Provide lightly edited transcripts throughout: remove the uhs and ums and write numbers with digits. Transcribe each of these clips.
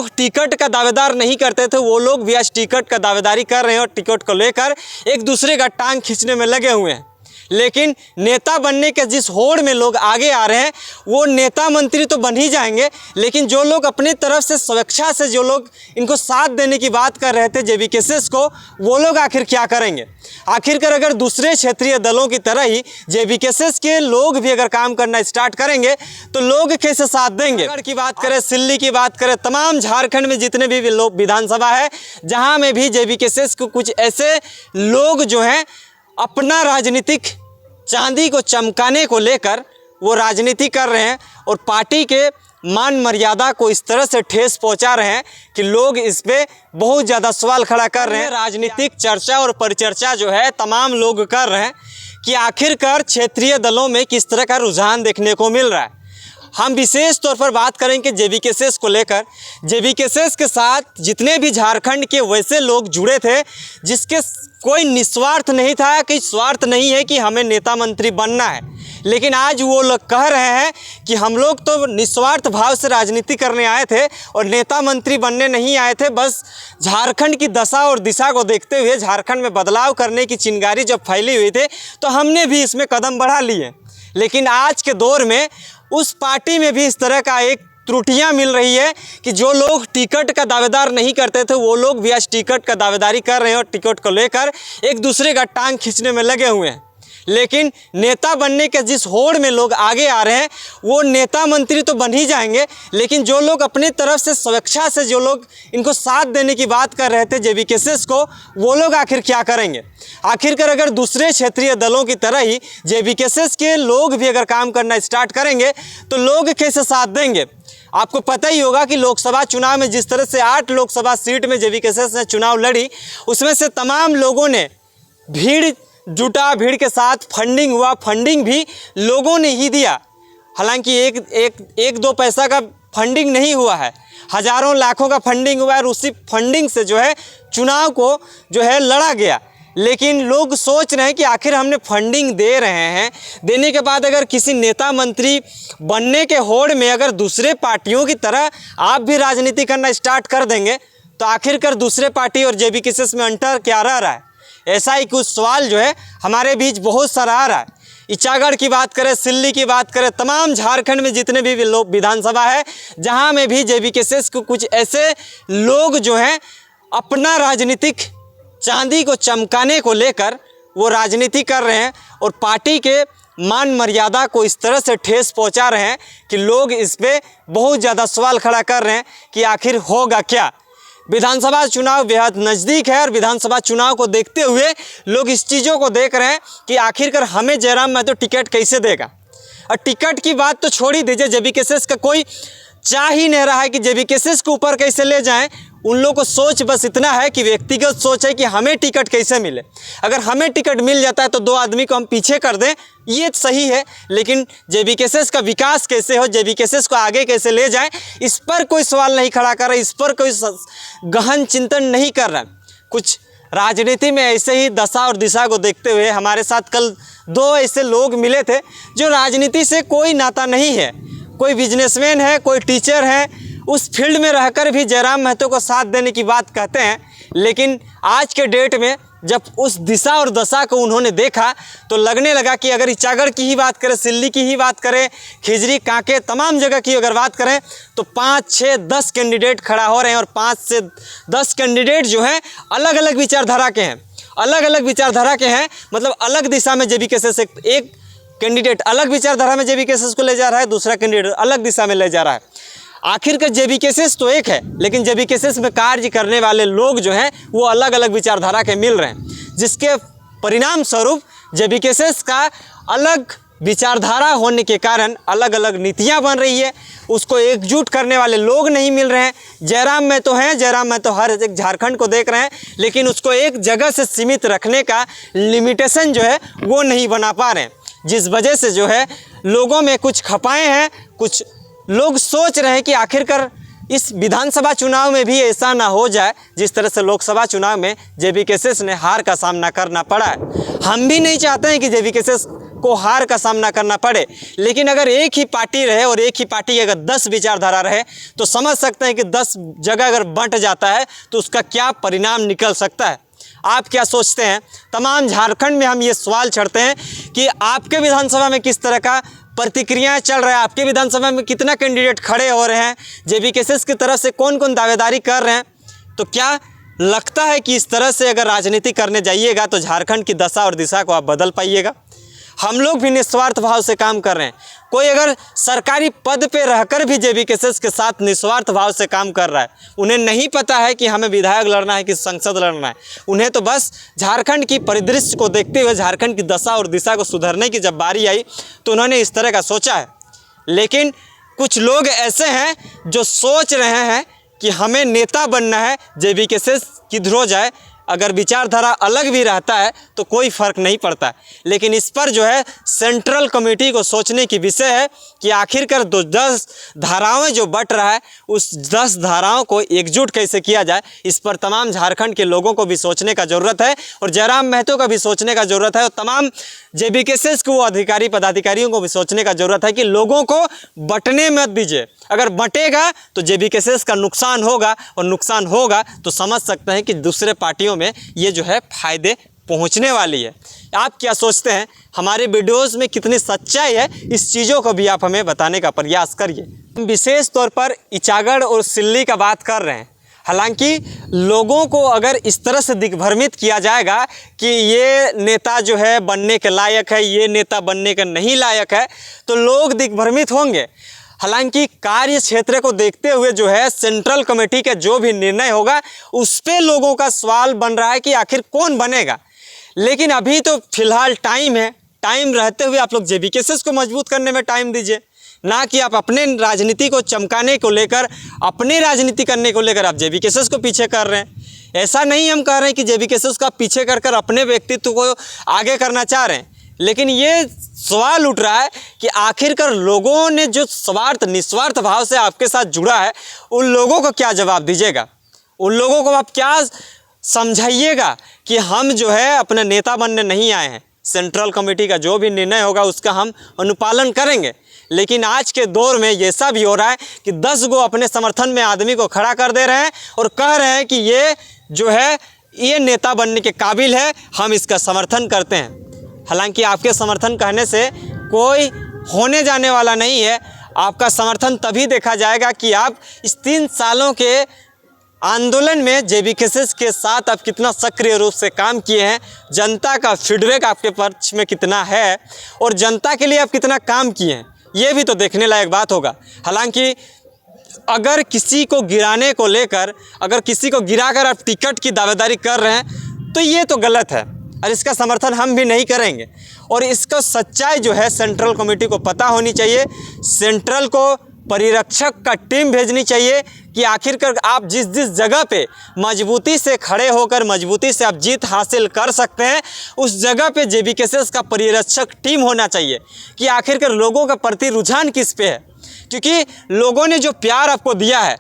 लोग टिकट का दावेदार नहीं करते थे वो लोग भी आज टिकट का दावेदारी कर रहे हैं और टिकट को लेकर एक दूसरे का टांग खींचने में लगे हुए हैं। लेकिन नेता बनने के जिस होड़ में लोग आगे आ रहे हैं वो नेता मंत्री तो बन ही जाएंगे, लेकिन जो लोग अपनी तरफ से स्वेच्छा से जो लोग इनको साथ देने की बात कर रहे थे जेबीकेएसएस को, वो लोग आखिर क्या करेंगे। आखिरकार अगर दूसरे क्षेत्रीय दलों की तरह ही जेबीकेएसएस के लोग भी अगर काम करना स्टार्ट करेंगे तो लोग कैसे साथ देंगे। अगर की बात करें, सिल्ली की बात करें, तमाम झारखंड में जितने भी लोग विधानसभा है जहाँ में भी जेबीकेएसएस को कुछ ऐसे लोग जो हैं अपना राजनीतिक चांदी को चमकाने को लेकर वो राजनीति कर रहे हैं और पार्टी के मान मर्यादा को इस तरह से ठेस पहुंचा रहे हैं कि लोग इस पे बहुत ज़्यादा सवाल खड़ा कर रहे हैं। राजनीतिक चर्चा और परिचर्चा जो है तमाम लोग कर रहे हैं कि आखिरकार क्षेत्रीय दलों में किस तरह का रुझान देखने को मिल रहा है। हम विशेष तौर पर बात करेंगे जेबीकेएसएस को लेकर। जेबीकेएसएस के साथ जितने भी झारखंड के वैसे लोग जुड़े थे जिसके कोई निस्वार्थ नहीं था, कि स्वार्थ नहीं है कि हमें नेता मंत्री बनना है, लेकिन आज वो लोग कह रहे हैं कि हम लोग तो निस्वार्थ भाव से राजनीति करने आए थे और नेता मंत्री बनने नहीं आए थे। बस झारखंड की दशा और दिशा को देखते हुए झारखंड में बदलाव करने की चिंगारी जब फैली हुई थी तो हमने भी इसमें कदम बढ़ा लिए। लेकिन आज के दौर में उस पार्टी में भी इस तरह का एक त्रुटियां मिल रही है कि जो लोग टिकट का दावेदार नहीं करते थे वो लोग भी आज टिकट का दावेदारी कर रहे हैं और टिकट को लेकर एक दूसरे का टांग खींचने में लगे हुए हैं। लेकिन नेता बनने के जिस होड़ में लोग आगे आ रहे हैं वो नेता मंत्री तो बन ही जाएंगे, लेकिन जो लोग अपनी तरफ से स्वेच्छा से जो लोग इनको साथ देने की बात कर रहे थे जेबीकेएसएस को, वो लोग आखिर क्या करेंगे। आखिरकार अगर दूसरे क्षेत्रीय दलों की तरह ही जेबीकेएसएस के लोग भी अगर काम करना स्टार्ट करेंगे तो लोग कैसे साथ देंगे। आपको पता ही होगा कि लोकसभा चुनाव में जिस तरह से 8 लोकसभा सीट में जेबीकेएसएस ने चुनाव लड़ी, उसमें से तमाम लोगों ने भीड़ जुटा, भीड़ के साथ फंडिंग हुआ, फंडिंग भी लोगों ने ही दिया। हालांकि एक दो पैसा का फंडिंग नहीं हुआ है, हज़ारों लाखों का फंडिंग हुआ है और उसी फंडिंग से जो है चुनाव को जो है लड़ा गया। लेकिन लोग सोच रहे हैं कि आखिर हमने फंडिंग दे रहे हैं, देने के बाद अगर किसी नेता मंत्री बनने के होड़ में अगर दूसरे पार्टियों की तरह आप भी राजनीति करना स्टार्ट कर देंगे तो आखिरकार दूसरे पार्टी और जेबीकेएसएस में अंतर क्या रह रहा है। ऐसा ही कुछ सवाल जो है हमारे बीच बहुत सारा आ रहा है। इचागढ़ की बात करें, सिल्ली की बात करें, तमाम झारखंड में जितने भी लोग विधानसभा है जहां में भी जेबीकेएसएस को कुछ ऐसे लोग जो हैं अपना राजनीतिक चांदी को चमकाने को लेकर वो राजनीति कर रहे हैं और पार्टी के मान मर्यादा को इस तरह से ठेस पहुंचा रहे हैं कि लोग इस पे बहुत ज़्यादा सवाल खड़ा कर रहे हैं कि आखिर होगा क्या। विधानसभा चुनाव बेहद नज़दीक है और विधानसभा चुनाव को देखते हुए लोग इस चीज़ों को देख रहे हैं कि आखिरकार हमें जयराम महतो टिकट कैसे देगा। और टिकट की बात तो छोड़ ही दीजिए, जेबीकेएसएस का कोई चाह ही नहीं रहा है कि जेबीकेएसएस के ऊपर कैसे ले जाएं। उन लोगों को सोच बस इतना है कि व्यक्तिगत सोच है कि हमें टिकट कैसे मिले। अगर हमें टिकट मिल जाता है तो 2 आदमी को हम पीछे कर दें, ये सही है, लेकिन जेबीकेएसएस का विकास कैसे हो, जेबीकेएसएस को आगे कैसे ले जाएं, इस पर कोई सवाल नहीं खड़ा कर रहा, इस पर कोई गहन चिंतन नहीं कर रहा। कुछ राजनीति में ऐसे ही दशा और दिशा को देखते हुए हमारे साथ कल 2 ऐसे लोग मिले थे जो राजनीति से कोई नाता नहीं है, कोई बिजनेसमैन है, कोई टीचर है, उस फील्ड में रहकर भी जयराम महतो को साथ देने की बात कहते हैं। लेकिन आज के डेट में जब उस दिशा और दशा को उन्होंने देखा तो लगने लगा कि अगर इचागढ़ की ही बात करें, सिल्ली की ही बात करें, खिजरी, कांके, तमाम जगह की अगर बात करें तो 5, 6, 10 कैंडिडेट खड़ा हो रहे हैं और 5 से 10 कैंडिडेट जो हैं अलग अलग विचारधारा के हैं, अलग अलग विचारधारा के हैं। मतलब अलग दिशा में जेबीकेएसएस एक कैंडिडेट अलग विचारधारा में जेबीकेएसएस को ले जा रहा है, दूसरा कैंडिडेट अलग दिशा में ले जा रहा है। आखिरकार जेबीकेएसएस तो एक है, लेकिन जेबीकेएसएस में कार्य करने वाले लोग जो हैं वो अलग अलग विचारधारा के मिल रहे हैं, जिसके परिणाम स्वरूप जेबीकेएसएस का अलग विचारधारा होने के कारण अलग अलग नीतियां बन रही है, उसको एकजुट करने वाले लोग नहीं मिल रहे हैं। जयराम महतो हैं, जयराम महतो हर एक झारखंड को देख रहे हैं, लेकिन उसको एक जगह से सीमित रखने का लिमिटेशन जो है वो नहीं बना पा रहे हैं, जिस वजह से जो है लोगों में कुछ खपाएँ हैं। कुछ लोग सोच रहे हैं कि आखिरकार इस विधानसभा चुनाव में भी ऐसा ना हो जाए जिस तरह से लोकसभा चुनाव में जेबीकेएसएस ने हार का सामना करना पड़ा है। हम भी नहीं चाहते हैं कि जेबीकेएसएस को हार का सामना करना पड़े। लेकिन अगर एक ही पार्टी रहे और एक ही पार्टी की अगर 10 विचारधारा रहे तो समझ सकते हैं कि 10 जगह अगर बंट जाता है तो उसका क्या परिणाम निकल सकता है। आप क्या सोचते हैं? तमाम झारखंड में हम ये सवाल छेड़ते हैं कि आपके विधानसभा में किस तरह का प्रतिक्रियाएं चल रहा है, आपके विधानसभा में कितना कैंडिडेट खड़े हो रहे हैं, जेबीकेएसएस की तरफ से कौन कौन दावेदारी कर रहे हैं। तो क्या लगता है कि इस तरह से अगर राजनीति करने जाइएगा तो झारखंड की दशा और दिशा को आप बदल पाइएगा? हम लोग भी निस्वार्थ भाव से काम कर रहे हैं। कोई अगर सरकारी पद पे रहकर भी जेबीकेएसएस के साथ निस्वार्थ भाव से काम कर रहा है, उन्हें नहीं पता है कि हमें विधायक लड़ना है कि संसद लड़ना है। उन्हें तो बस झारखंड की परिदृश्य को देखते हुए झारखंड की दशा और दिशा को सुधरने की जब बारी आई तो उन्होंने इस तरह का सोचा है। लेकिन कुछ लोग ऐसे हैं जो सोच रहे हैं कि हमें नेता बनना है, जेबीकेएसएस किधर हो जाए, अगर विचारधारा अलग भी रहता है तो कोई फ़र्क नहीं पड़ता। लेकिन इस पर जो है सेंट्रल कमेटी को सोचने की विषय है कि आखिरकार 10 धाराओं जो बट रहा है उस 10 धाराओं को एकजुट कैसे किया जाए, इस पर तमाम झारखंड के लोगों को भी सोचने का ज़रूरत है और जयराम महतो का भी सोचने का ज़रूरत है और तमाम जेबीकेएसएस के वो अधिकारी पदाधिकारियों को भी सोचने का ज़रूरत है कि लोगों को बंटने मत दीजिए। अगर बंटेगा तो जेबीकेएसएस का नुकसान होगा और नुकसान होगा तो समझ सकते हैं कि दूसरे पार्टियों में ये जो है फ़ायदे पहुंचने वाली है। आप क्या सोचते हैं? हमारे वीडियोज़ में कितनी सच्चाई है, इस चीज़ों को भी आप हमें बताने का प्रयास करिए। विशेष तौर पर इचागढ़ और सिल्ली का बात कर रहे हैं। हालांकि लोगों को अगर इस तरह से दिग्भ्रमित किया जाएगा कि ये नेता जो है बनने के लायक है, ये नेता बनने के नहीं लायक है, तो लोग दिग्भ्रमित होंगे। हालांकि कार्य क्षेत्र को देखते हुए जो है सेंट्रल कमेटी का जो भी निर्णय होगा उस पे लोगों का सवाल बन रहा है कि आखिर कौन बनेगा। लेकिन अभी तो फिलहाल टाइम है, टाइम रहते हुए आप लोग जेबीकेएसएस को मजबूत करने में टाइम दीजिए, ना कि आप अपने राजनीति को चमकाने को लेकर, अपने राजनीति करने को लेकर आप जेबीकेएसएस को पीछे कर रहे हैं। ऐसा नहीं हम कह रहे हैं कि जेबीकेएसएस को आप पीछे कर अपने व्यक्तित्व को आगे करना चाह रहे हैं, लेकिन ये सवाल उठ रहा है कि आखिरकार लोगों ने जो निस्वार्थ भाव से आपके साथ जुड़ा है उन लोगों को क्या जवाब दीजिएगा? उन लोगों को आप क्या समझाइएगा कि हम जो है अपना नेता बनने नहीं आए हैं, सेंट्रल कमेटी का जो भी निर्णय होगा उसका हम अनुपालन करेंगे। लेकिन आज के दौर में ऐसा भी हो रहा है कि 10 गो अपने समर्थन में आदमी को खड़ा कर दे रहे हैं और कह रहे हैं कि ये जो है ये नेता बनने के काबिल है, हम इसका समर्थन करते हैं। हालांकि आपके समर्थन कहने से कोई होने जाने वाला नहीं है। आपका समर्थन तभी देखा जाएगा कि आप इस 3 सालों के आंदोलन में जेबीकेएसएस के साथ आप कितना सक्रिय रूप से काम किए हैं, जनता का फीडबैक आपके पक्ष में कितना है और जनता के लिए आप कितना काम किए हैं, ये भी तो देखने लायक बात होगा। हालांकि अगर किसी को गिराने को लेकर, अगर किसी को गिराकर आप टिकट की दावेदारी कर रहे हैं तो ये तो गलत है और इसका समर्थन हम भी नहीं करेंगे। और इसका सच्चाई जो है सेंट्रल कमेटी को पता होनी चाहिए, सेंट्रल को परिरक्षक का टीम भेजनी चाहिए कि आखिरकार आप जिस जिस जगह पे मजबूती से खड़े होकर मजबूती से आप जीत हासिल कर सकते हैं उस जगह पे जेबीकेएसएस का परिरक्षक टीम होना चाहिए कि आखिरकार लोगों का प्रति रुझान किस पे है। क्योंकि लोगों ने जो प्यार आपको दिया है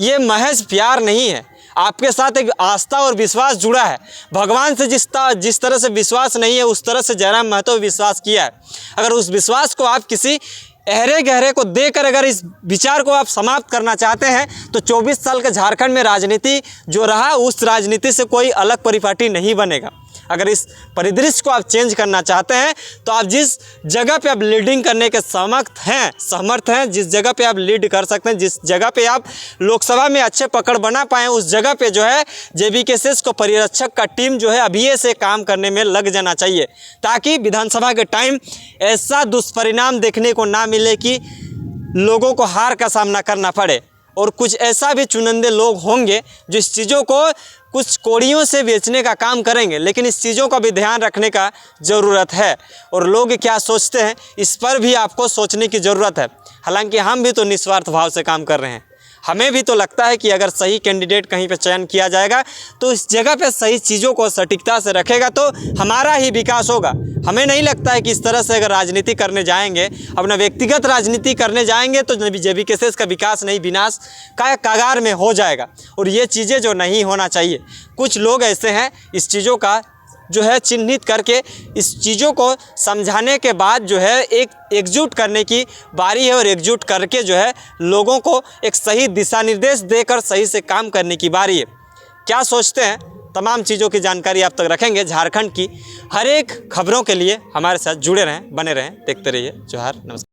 ये महज प्यार नहीं है, आपके साथ एक आस्था और विश्वास जुड़ा है। भगवान से जिस तरह से विश्वास नहीं है उस तरह से जयराम महतो विश्वास किया है। अगर उस विश्वास को आप किसी अहरे गहरे को देकर अगर इस विचार को आप समाप्त करना चाहते हैं तो 24 साल के झारखंड में राजनीति जो रहा उस राजनीति से कोई अलग परिपाटी नहीं बनेगा। अगर इस परिदृश्य को आप चेंज करना चाहते हैं तो आप जिस जगह पे आप लीडिंग करने के समर्थ हैं, जिस जगह पे आप लीड कर सकते हैं, जिस जगह पे आप लोकसभा में अच्छे पकड़ बना पाएँ उस जगह पे जो है जेबीकेएसएस को परिरक्षक का टीम जो है अभी से काम करने में लग जाना चाहिए, ताकि विधानसभा के टाइम ऐसा दुष्परिणाम देखने को ना मिले कि लोगों को हार का सामना करना पड़े। और कुछ ऐसा भी चुनिंदे लोग होंगे जो इस चीज़ों को कुछ कोड़ियों से बेचने का काम करेंगे, लेकिन इस चीज़ों का भी ध्यान रखने का ज़रूरत है। और लोग क्या सोचते हैं इस पर भी आपको सोचने की ज़रूरत है। हालांकि हम भी तो निस्वार्थ भाव से काम कर रहे हैं, हमें भी तो लगता है कि अगर सही कैंडिडेट कहीं पे चयन किया जाएगा तो इस जगह पे सही चीज़ों को सटीकता से रखेगा तो हमारा ही विकास होगा। हमें नहीं लगता है कि इस तरह से अगर राजनीति करने जाएंगे, अपना व्यक्तिगत राजनीति करने जाएंगे तो जेबीकेएसएस का विकास नहीं विनाश का कगार में हो जाएगा। और ये चीज़ें जो नहीं होना चाहिए, कुछ लोग ऐसे हैं इस चीज़ों का जो है चिन्हित करके इस चीज़ों को समझाने के बाद जो है एक एकजुट करने की बारी है और एकजुट करके जो है लोगों को एक सही दिशा निर्देश देकर सही से काम करने की बारी है। क्या सोचते हैं? तमाम चीज़ों की जानकारी आप तक रखेंगे। झारखंड की हर एक खबरों के लिए हमारे साथ जुड़े रहें, बने रहें, देखते रहिए जोहार, नमस्कार।